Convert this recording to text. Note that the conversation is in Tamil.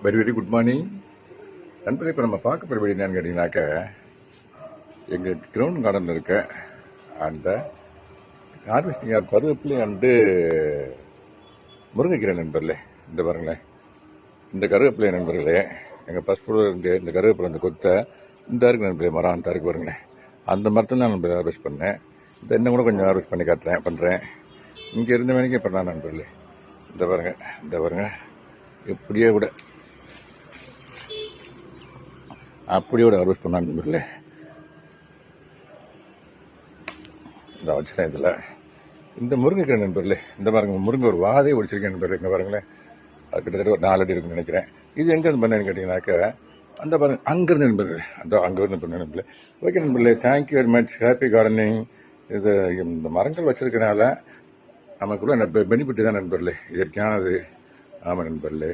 வெரி வெரி குட் மார்னிங் நண்பர்களே. இப்போ நம்ம பார்க்க போகிற வீடு என்னன்னு கேட்டிங்கனாக்க, எங்கள் கிரவுண்ட் கார்டனில் இருக்க அந்த ஹார்வெஸ்டிங் கருவேப்பிலை அண்டு முருங்கைக்கீரை நண்பர்களே. இந்த பாருங்களேன், இந்த கருவேப்பிலை நண்பர்களே, எங்கள் ஃபஸ்ட் ஃப்ளோர் இருந்து இந்த கருவேப்பிலை அந்த கொத்தை இந்த இருக்கு நண்பர்களே, மரம் அந்த இருக்கு பாருங்களேன். அந்த மரத்தை தான் நண்பர் ஹார்வெஸ்ட் பண்ணேன். இந்த என்ன கூட கொஞ்சம் ஹார்வெஸ்ட் பண்ணி பண்ணுறேன். இங்கே இருந்த வேலைக்கு பண்ணலாம் நண்பர்களே. இந்த பாருங்க எப்படியே கூட அப்படியே கூட ஹார்வெஸ்ட் பண்ணான் நண்பர்களே. இந்த வச்சுட்டேன் இதில் இந்த முருங்கைக்கீரை நண்பர்களே. இந்த பாருங்க, முருங்கை ஒரு வாதையை ஒடிச்சிருக்கேன் நண்பர்களே. இங்கே பாருங்களேன், அது கிட்டத்தட்ட ஒரு 4 அடி இருக்குன்னு நினைக்கிறேன். இது எங்கேருந்து பண்ணேன்னு கேட்டிங்கனாக்கா, அந்த பாருங்க அங்கேருந்து நண்பர்களே, அந்த அங்கேருந்து பண்ணேன் நண்பர்களே. ஓகே நண்பர்களே, thank you very much. Happy gardening. இது இந்த மரங்கள் வச்சிருக்கனால நமக்குள்ள பெனிஃபிட் தான் நண்பர்களே, இயற்கையானது. ஆமாம் நண்பர்களே.